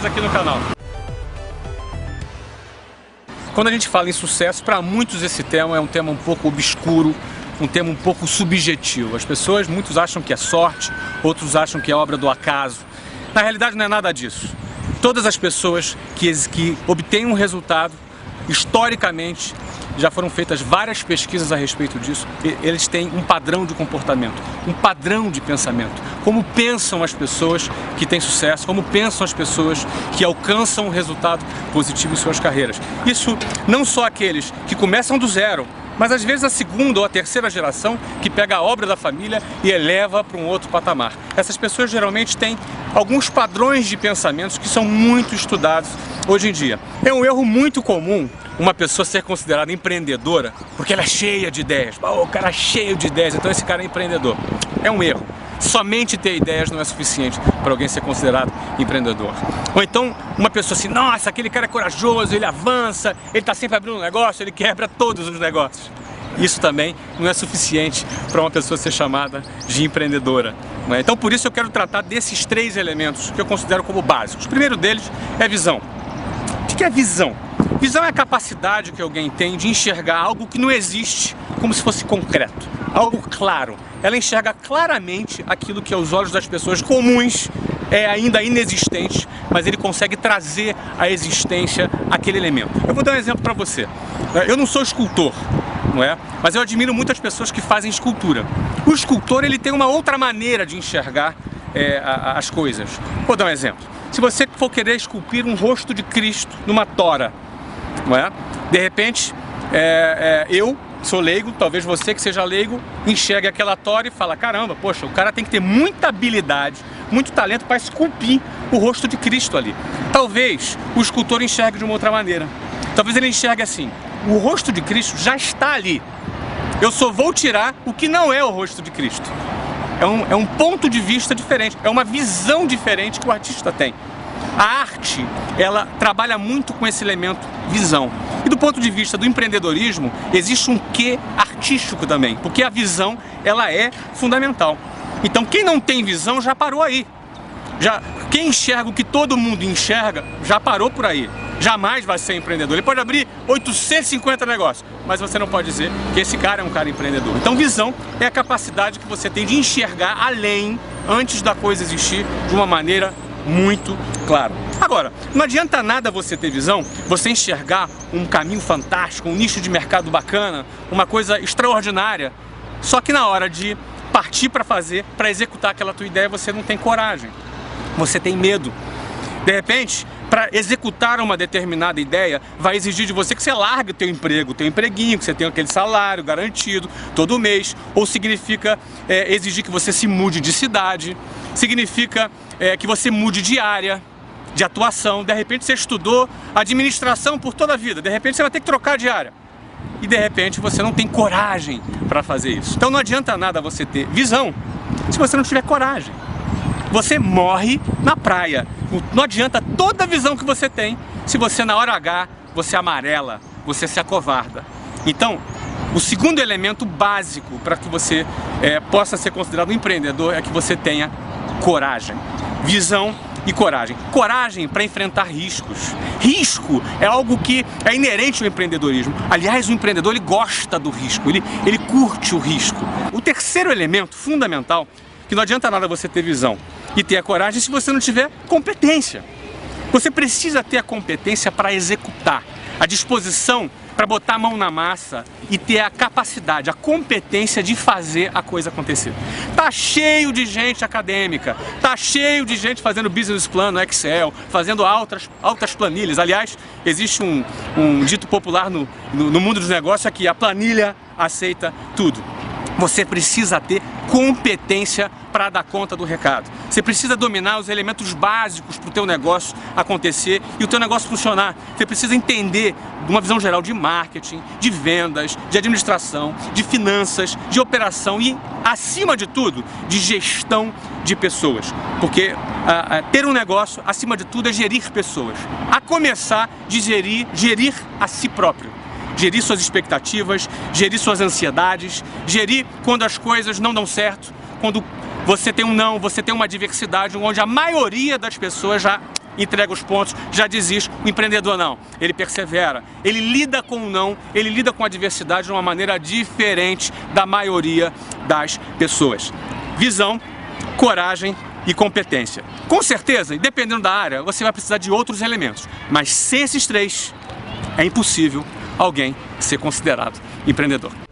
aqui no canal. Quando a gente fala em sucesso, para muitos esse tema é um tema um pouco obscuro, um tema um pouco subjetivo. Muitos acham que é sorte, outros acham que é obra do acaso. Na realidade não é nada disso. Todas as pessoas que obtêm um resultado, historicamente, já foram feitas várias pesquisas a respeito disso, eles têm um padrão de comportamento, um padrão de pensamento. Como pensam as pessoas que têm sucesso, como pensam as pessoas que alcançam um resultado positivo em suas carreiras. Isso não só aqueles que começam do zero, mas às vezes a segunda ou a terceira geração que pega a obra da família e eleva para um outro patamar. Essas pessoas geralmente têm alguns padrões de pensamentos que são muito estudados hoje em dia. É um erro muito comum uma pessoa ser considerada empreendedora porque ela é cheia de ideias. O cara é cheio de ideias, então esse cara é empreendedor. É um erro. Somente ter ideias não é suficiente para alguém ser considerado empreendedor. Ou então uma pessoa assim, nossa, aquele cara é corajoso, ele avança, ele está sempre abrindo um negócio, ele quebra todos os negócios. Isso também não é suficiente para uma pessoa ser chamada de empreendedora. Então por isso eu quero tratar desses 3 elementos que eu considero como básicos. O primeiro deles é visão. O que é visão? Visão é a capacidade que alguém tem de enxergar algo que não existe como se fosse concreto, algo claro. Ela enxerga claramente aquilo que aos olhos das pessoas comuns é ainda inexistente, mas ele consegue trazer à existência aquele elemento. Eu vou dar um exemplo para você. Eu não sou escultor, não é? Mas eu admiro muitas pessoas que fazem escultura. O escultor ele tem uma outra maneira de enxergar as coisas. Vou dar um exemplo. Se você for querer esculpir um rosto de Cristo numa tora, não é? De repente, eu sou leigo, talvez você que seja leigo, enxergue aquela tora e fala, caramba, poxa, o cara tem que ter muita habilidade, muito talento para esculpir o rosto de Cristo ali. Talvez o escultor enxergue de uma outra maneira. Talvez ele enxergue assim, o rosto de Cristo já está ali. Eu só vou tirar o que não é o rosto de Cristo. É um ponto de vista diferente, é uma visão diferente que o artista tem. A arte, ela trabalha muito com esse elemento visão. E do ponto de vista do empreendedorismo, existe um quê artístico também, porque a visão, ela é fundamental. Então quem não tem visão já parou aí. Quem enxerga o que todo mundo enxerga, já parou por aí. Jamais vai ser empreendedor. Ele pode abrir 850 negócios, mas você não pode dizer que esse cara é um cara empreendedor. Então visão é a capacidade que você tem de enxergar além, antes da coisa existir, de uma maneira muito clara. Agora, não adianta nada você ter visão, você enxergar um caminho fantástico, um nicho de mercado bacana, uma coisa extraordinária, só que na hora de partir para fazer, para executar aquela tua ideia, você não tem coragem, você tem medo. De repente, para executar uma determinada ideia, vai exigir de você que você largue o teu emprego, o teu empreguinho, que você tenha aquele salário garantido todo mês, ou significa exigir que você se mude de cidade, significa que você mude de área de atuação. De repente você estudou administração por toda a vida, de repente você vai ter que trocar de área. E de repente você não tem coragem para fazer isso. Então não adianta nada você ter visão se você não tiver coragem. Você morre na praia. Não adianta toda a visão que você tem se você na hora H, você amarela, você se acovarda. Então, o segundo elemento básico para que você possa ser considerado um empreendedor é que você tenha coragem. Visão e coragem. Coragem para enfrentar riscos. Risco é algo que é inerente ao empreendedorismo. Aliás, o empreendedor ele gosta do risco, ele curte o risco. O terceiro elemento fundamental, que não adianta nada você ter visão e ter a coragem se você não tiver competência. Você precisa ter a competência para executar, a disposição para botar a mão na massa e ter a capacidade, a competência de fazer a coisa acontecer. Tá cheio de gente acadêmica, tá cheio de gente fazendo business plan no Excel, fazendo altas planilhas. Aliás, existe um dito popular no mundo dos negócios que a planilha aceita tudo. Você precisa ter competência para dar conta do recado. Você precisa dominar os elementos básicos para o teu negócio acontecer e o teu negócio funcionar. Você precisa entender de uma visão geral de marketing, de vendas, de administração, de finanças, de operação e, acima de tudo, de gestão de pessoas. Porque ter um negócio, acima de tudo, é gerir pessoas. A começar de gerir a si próprio. Gerir suas expectativas, gerir suas ansiedades, gerir quando as coisas não dão certo, quando você tem um não, você tem uma adversidade onde a maioria das pessoas já entrega os pontos, já desiste. O empreendedor não, ele persevera, ele lida com o não, ele lida com a adversidade de uma maneira diferente da maioria das pessoas. Visão, coragem e competência. Com certeza, dependendo da área, você vai precisar de outros elementos, mas sem esses três, é impossível alguém ser considerado empreendedor.